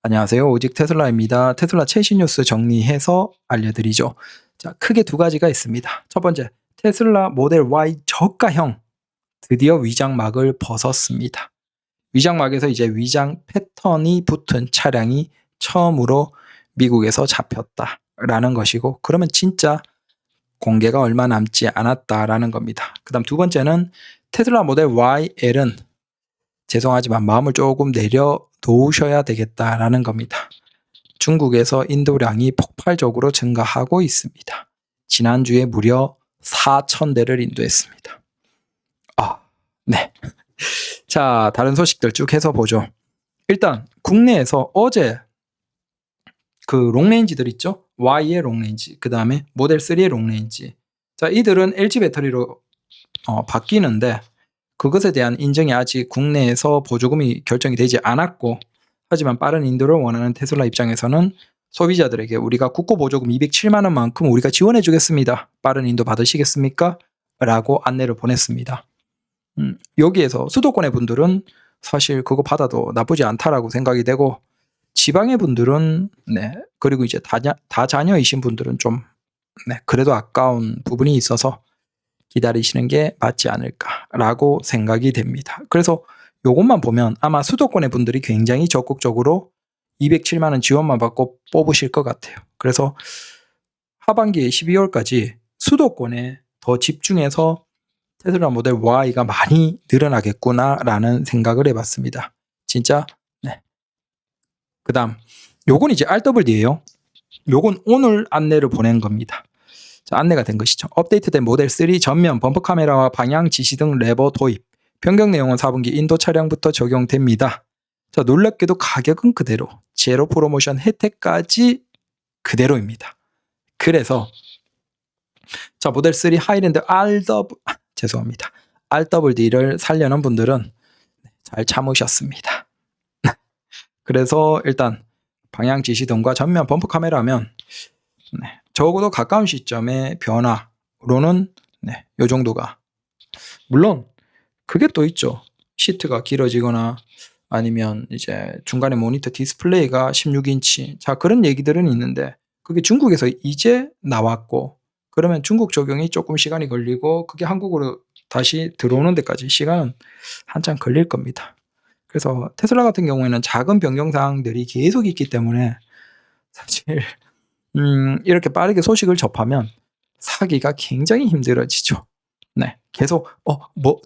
안녕하세요. 오직 테슬라입니다. 테슬라 최신 뉴스 정리해서 알려드리죠. 자, 크게 두 가지가 있습니다. 첫 번째, 테슬라 모델 Y 저가형 드디어 위장막을 벗었습니다. 위장막에서 이제 위장 패턴이 붙은 차량이 처음으로 미국에서 잡혔다라는 것이고, 그러면 진짜 공개가 얼마 남지 않았다라는 겁니다. 그 다음 두 번째는 테슬라 모델 YL은 죄송하지만 마음을 조금 내려놓으셔야 되겠다라는 겁니다. 중국에서 인도량이 폭발적으로 증가하고 있습니다. 지난주에 무려 4,000대를 인도했습니다. 네. 자, 다른 소식들 쭉 해서 보죠. 일단 국내에서 어제 그 롱레인지들 있죠? Y의 롱레인지, 그 다음에 모델 3의 롱레인지. 자, 이들은 LG 배터리로 바뀌는데 그것에 대한 인정이 아직 국내에서 보조금이 결정이 되지 않았고, 하지만 빠른 인도를 원하는 테슬라 입장에서는 소비자들에게 우리가 국고 보조금 207만 원만큼 우리가 지원해 주겠습니다. 빠른 인도 받으시겠습니까? 라고 안내를 보냈습니다. 여기에서 수도권의 분들은 사실 그거 받아도 나쁘지 않다라고 생각이 되고, 지방의 분들은 그리고 이제 다자녀이신 분들은 좀 그래도 아까운 부분이 있어서 기다리시는 게 맞지 않을까라고 생각이 됩니다. 그래서 요것만 보면 아마 수도권의 분들이 굉장히 적극적으로 207만 원 지원만 받고 뽑으실 것 같아요. 그래서 하반기에 12월까지 수도권에 더 집중해서 테슬라 모델 Y가 많이 늘어나겠구나라는 생각을 해봤습니다. 진짜. 그 다음 요건 이제 RWD예요. 요건 오늘 안내를 보낸 겁니다. 자, 안내가 된 것이죠. 업데이트된 모델 3 전면 범퍼 카메라와 방향 지시 등 레버 도입. 변경 내용은 4분기 인도 차량부터 적용됩니다. 자, 놀랍게도 가격은 그대로, 제로 프로모션 혜택까지 그대로입니다. 그래서 자, 모델 3 하이랜드 RWD를 살려는 분들은 잘 참으셨습니다. 그래서 일단 방향 지시 등과 전면 범퍼 카메라면 적어도 가까운 시점의 변화로는 요 정도가. 물론 그게 또 있죠. 시트가 길어지거나 아니면 이제 중간에 모니터 디스플레이가 16인치. 자, 그런 얘기들은 있는데 그게 중국에서 이제 나왔고, 그러면 중국 적용이 조금 시간이 걸리고 그게 한국으로 다시 들어오는 데까지 시간은 한참 걸릴 겁니다. 그래서 테슬라 같은 경우에는 작은 변경 사항들이 계속 있기 때문에 사실 이렇게 빠르게 소식을 접하면 사기가 굉장히 힘들어지죠. 계속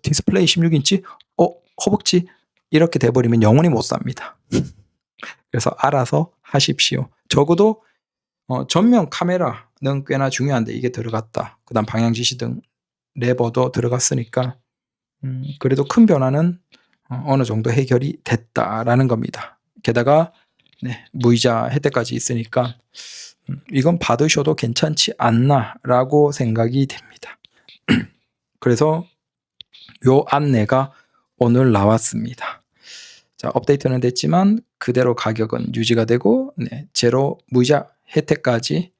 디스플레이 16인치? 허벅지? 이렇게 돼버리면 영원히 못 삽니다. 그래서 알아서 하십시오. 적어도 전면 카메라는 꽤나 중요한데 이게 들어갔다. 그 다음 방향 지시 등 레버도 들어갔으니까 그래도 큰 변화는 어느 정도 해결이 됐다라는 겁니다. 게다가 무이자 혜택까지 있으니까 이건 받으셔도 괜찮지 않나라고 생각이 됩니다. 그래서 요 안내가 오늘 나왔습니다. 자, 업데이트는 됐지만 그대로 가격은 유지가 되고 제로 무이자 혜택까지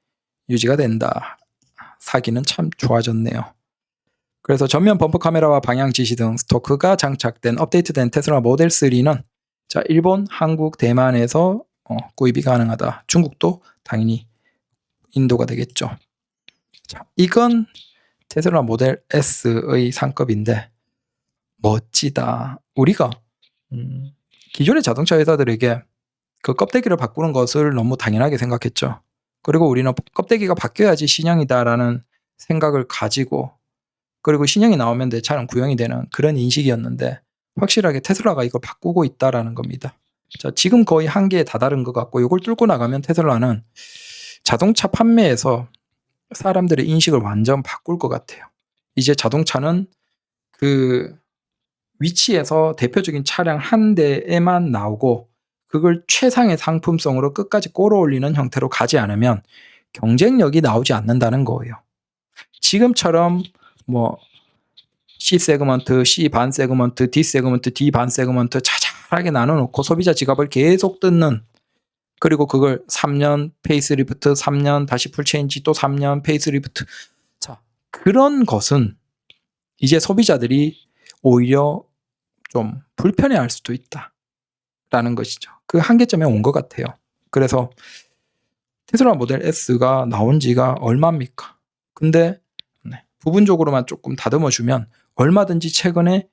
유지가 된다. 사기는 참 좋아졌네요. 그래서 전면 범퍼 카메라와 방향 지시 등 스토크가 장착된 업데이트된 테슬라 모델 3는 자, 일본, 한국, 대만에서 구입이 가능하다. 중국도 당연히 인도가 되겠죠. 자, 이건 테슬라 모델 S의 상급인데 멋지다. 우리가 기존의 자동차 회사들에게 그 껍데기를 바꾸는 것을 너무 당연하게 생각했죠. 그리고 우리는 껍데기가 바뀌어야지 신형이다라는 생각을 가지고, 그리고 신형이 나오면 내 차는 구형이 되는 그런 인식이었는데 확실하게 테슬라가 이걸 바꾸고 있다라는 겁니다. 자, 지금 거의 한계에 다다른 것 같고, 이걸 뚫고 나가면 테슬라는 자동차 판매에서 사람들의 인식을 완전 바꿀 것 같아요. 이제 자동차는 그 위치에서 대표적인 차량 한 대에만 나오고 그걸 최상의 상품성으로 끝까지 끌어올리는 형태로 가지 않으면 경쟁력이 나오지 않는다는 거예요. 지금처럼 뭐 C 세그먼트, C 반 세그먼트, D 세그먼트, D 반 세그먼트 자잘하게 나눠놓고 소비자 지갑을 계속 뜯는, 그리고 그걸 3년 페이스리프트, 3년 다시 풀체인지, 또 3년 페이스리프트. 자, 그런 것은 이제 소비자들이 오히려 좀 불편해할 수도 있다 라는 것이죠. 그 한계점에 온 것 같아요. 그래서 테슬라 모델 S가 나온 지가 얼마입니까? 근데 부분적으로만 조금 다듬어주면 얼마든지 최근에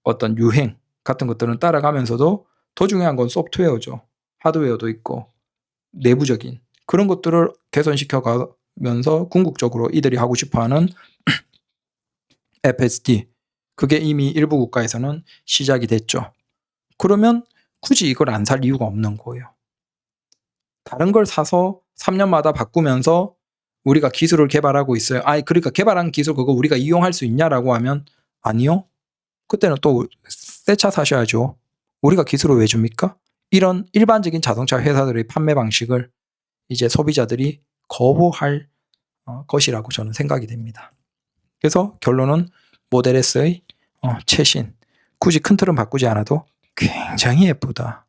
어떤 유행 같은 것들은 따라가면서도 더 중요한 건 소프트웨어죠. 하드웨어도 있고 내부적인 그런 것들을 개선시켜 가면서 궁극적으로 이들이 하고 싶어하는 FSD, 그게 이미 일부 국가에서는 시작이 됐죠. 그러면 굳이 이걸 안 살 이유가 없는 거예요. 다른 걸 사서 3년마다 바꾸면서 우리가 기술을 개발하고 있어요. 그러니까 개발한 기술 그거 우리가 이용할 수 있냐라고 하면 아니요. 그때는 또 새 차 사셔야죠. 우리가 기술을 왜 줍니까? 이런 일반적인 자동차 회사들의 판매 방식을 이제 소비자들이 거부할 것이라고 저는 생각이 됩니다. 그래서 결론은 모델 S의 최신, 굳이 큰 틀은 바꾸지 않아도 굉장히 예쁘다.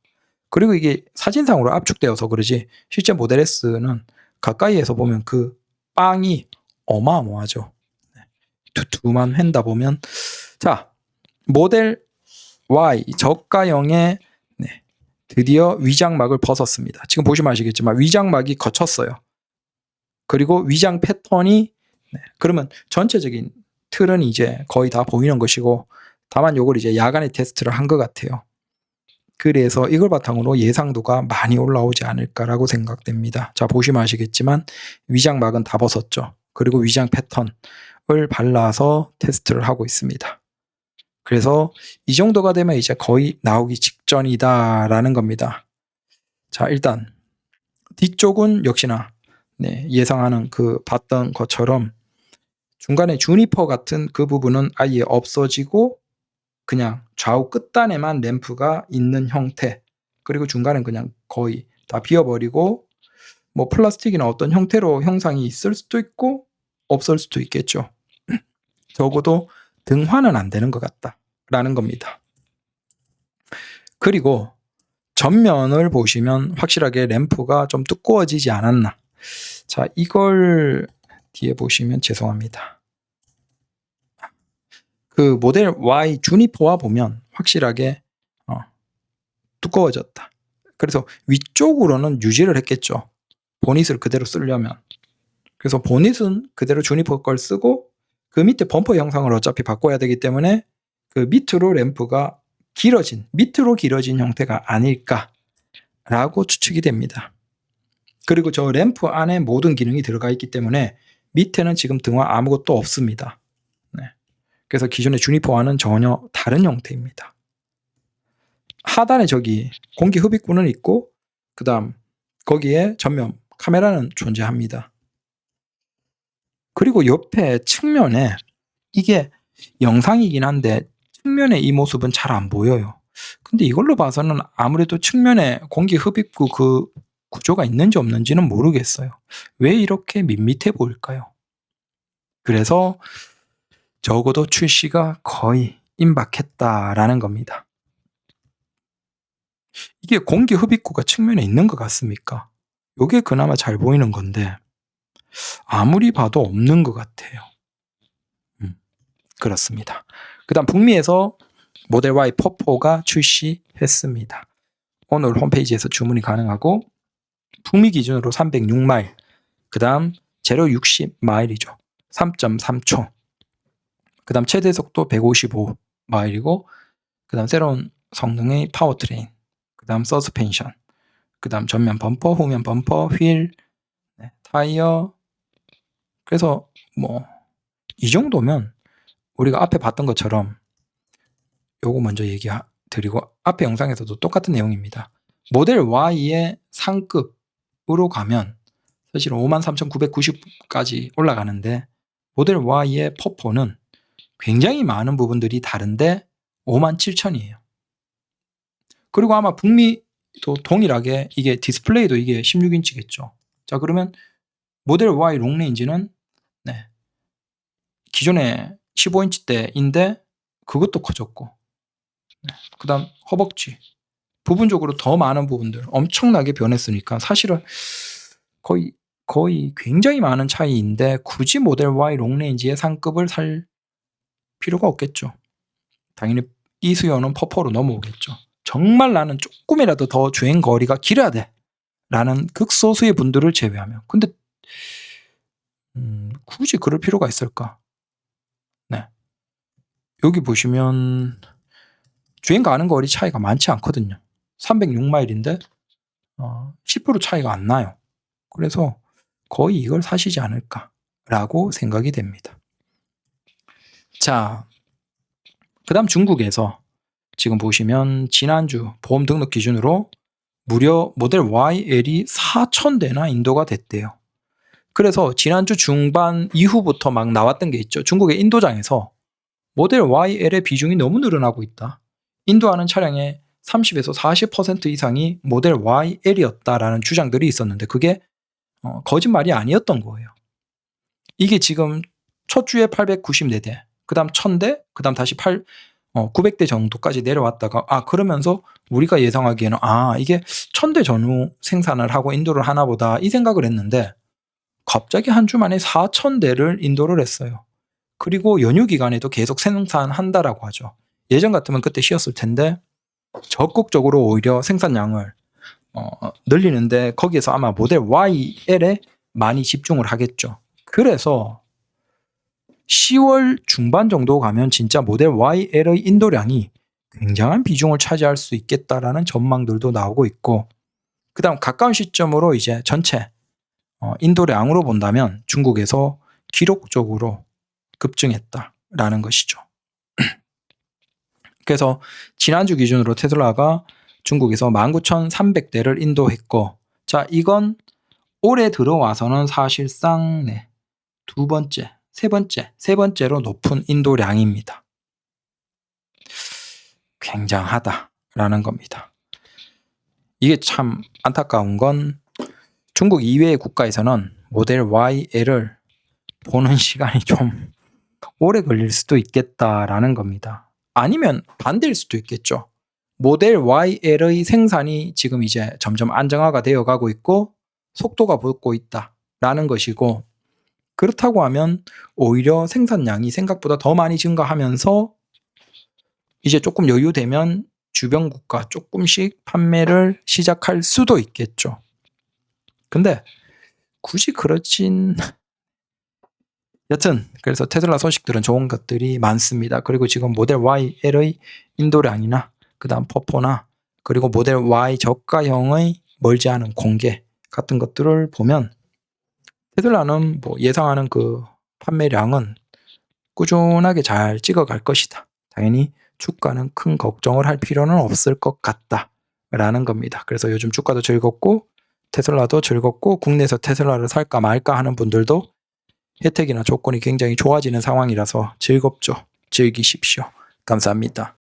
그리고 이게 사진상으로 압축되어서 그러지 실제 모델 S는 가까이에서 보면 그 빵이 어마어마하죠. 두툼한 횡다 보면. 자, 모델 Y 저가형의 드디어 위장막을 벗었습니다. 지금 보시면 아시겠지만 위장막이 거쳤어요. 그리고 위장 패턴이 그러면 전체적인 틀은 이제 거의 다 보이는 것이고 다만 요걸 이제 야간에 테스트를 한 것 같아요. 그래서 이걸 바탕으로 예상도가 많이 올라오지 않을까라고 생각됩니다. 자, 보시면 아시겠지만 위장막은 다 벗었죠. 그리고 위장 패턴을 발라서 테스트를 하고 있습니다. 그래서 이 정도가 되면 이제 거의 나오기 직전이다라는 겁니다. 자, 일단 뒤쪽은 역시나 예상하는 봤던 것처럼 중간에 주니퍼 같은 그 부분은 아예 없어지고 그냥 좌우 끝단에만 램프가 있는 형태, 그리고 중간은 그냥 거의 다 비어버리고 뭐 플라스틱이나 어떤 형태로 형상이 있을 수도 있고 없을 수도 있겠죠. 적어도 등화는 안 되는 것 같다라는 겁니다. 그리고 전면을 보시면 확실하게 램프가 좀 두꺼워지지 않았나. 자, 이걸 뒤에 보시면 죄송합니다. 그 모델 Y 주니퍼와 보면 확실하게 두꺼워졌다. 그래서 위쪽으로는 유지를 했겠죠. 보닛을 그대로 쓰려면. 그래서 보닛은 그대로 주니퍼 걸 쓰고 그 밑에 범퍼 형상을 어차피 바꿔야 되기 때문에 그 밑으로 램프가 밑으로 길어진 형태가 아닐까라고 추측이 됩니다. 그리고 저 램프 안에 모든 기능이 들어가 있기 때문에 밑에는 지금 등화 아무것도 없습니다. 그래서 기존의 주니퍼와는 전혀 다른 형태입니다. 하단에 저기 공기 흡입구는 있고 그 다음 거기에 전면 카메라는 존재합니다. 그리고 옆에 측면에 이게 영상이긴 한데 측면에 이 모습은 잘 안 보여요. 근데 이걸로 봐서는 아무래도 측면에 공기 흡입구 그 구조가 있는지 없는지는 모르겠어요. 왜 이렇게 밋밋해 보일까요? 그래서 적어도 출시가 거의 임박했다라는 겁니다. 이게 공기 흡입구가 측면에 있는 것 같습니까? 이게 그나마 잘 보이는 건데 아무리 봐도 없는 것 같아요. 그렇습니다. 그 다음 북미에서 모델 Y 퍼포가 출시했습니다. 오늘 홈페이지에서 주문이 가능하고 북미 기준으로 306마일, 그 다음 제로 60마일이죠. 3.3초. 그 다음 최대 속도 155마일이고 그 다음 새로운 성능의 파워트레인, 그 다음 서스펜션, 그 다음 전면 범퍼, 후면 범퍼, 휠, 타이어. 그래서 뭐 이 정도면 우리가 앞에 봤던 것처럼 요거 먼저 얘기 드리고 앞에 영상에서도 똑같은 내용입니다. 모델 Y의 상급으로 가면 사실 53,990까지 올라가는데 모델 Y의 퍼포는 굉장히 많은 부분들이 다른데 57,000이에요. 그리고 아마 북미도 동일하게 이게 디스플레이도 이게 16인치겠죠. 자, 그러면 모델 Y 롱레인지는 기존에 15인치대인데 그것도 커졌고 그 다음 허벅지 부분적으로 더 많은 부분들 엄청나게 변했으니까 사실은 거의 굉장히 많은 차이인데 굳이 모델 Y 롱레인지의 상급을 살 필요가 없겠죠. 당연히 이 수요는 퍼포로 넘어오겠죠. 정말 나는 조금이라도 더 주행 거리가 길어야 돼 라는 극소수의 분들을 제외하면. 근데 굳이 그럴 필요가 있을까? 네. 여기 보시면 주행 가는 거리 차이가 많지 않거든요. 306마일인데 10% 차이가 안 나요. 그래서 거의 이걸 사시지 않을까라고 생각이 됩니다. 자, 그 다음 중국에서 지금 보시면 지난주 보험 등록 기준으로 무려 모델 YL이 4,000대나 인도가 됐대요. 그래서 지난주 중반 이후부터 막 나왔던 게 있죠. 중국의 인도장에서 모델 YL의 비중이 너무 늘어나고 있다. 인도하는 차량의 30에서 40% 이상이 모델 YL이었다라는 주장들이 있었는데 그게 거짓말이 아니었던 거예요. 이게 지금 첫 주에 894대, 그 다음 1000대, 그 다음 다시 900대 정도까지 내려왔다가 그러면서 우리가 예상하기에는 이게 1000대 전후 생산을 하고 인도를 하나 보다 이 생각을 했는데 갑자기 한 주 만에 4000대를 인도를 했어요. 그리고 연휴 기간에도 계속 생산한다라고 하죠. 예전 같으면 그때 쉬었을 텐데 적극적으로 오히려 생산량을 늘리는데 거기에서 아마 모델 YL에 많이 집중을 하겠죠. 그래서 10월 중반 정도 가면 진짜 모델 YL의 인도량이 굉장한 비중을 차지할 수 있겠다라는 전망들도 나오고 있고, 그 다음 가까운 시점으로 이제 전체 인도량으로 본다면 중국에서 기록적으로 급증했다라는 것이죠. 그래서 지난주 기준으로 테슬라가 중국에서 19,300대를 인도했고, 자, 이건 올해 들어와서는 사실상 세 번째로 높은 인도량입니다. 굉장하다라는 겁니다. 이게 참 안타까운 건 중국 이외의 국가에서는 모델 YL을 보는 시간이 좀 오래 걸릴 수도 있겠다라는 겁니다. 아니면 반대일 수도 있겠죠. 모델 YL의 생산이 지금 이제 점점 안정화가 되어 가고 있고 속도가 붙고 있다라는 것이고, 그렇다고 하면 오히려 생산량이 생각보다 더 많이 증가하면서 이제 조금 여유되면 주변 국가 조금씩 판매를 시작할 수도 있겠죠. 근데 굳이 그렇진 여튼 그래서 테슬라 소식들은 좋은 것들이 많습니다. 그리고 지금 모델 YL의 인도량이나 그 다음 퍼포나 그리고 모델 Y 저가형의 멀지 않은 공개 같은 것들을 보면 테슬라는 뭐 예상하는 그 판매량은 꾸준하게 잘 찍어갈 것이다. 당연히 주가는 큰 걱정을 할 필요는 없을 것 같다라는 겁니다. 그래서 요즘 주가도 즐겁고 테슬라도 즐겁고 국내에서 테슬라를 살까 말까 하는 분들도 혜택이나 조건이 굉장히 좋아지는 상황이라서 즐겁죠. 즐기십시오. 감사합니다.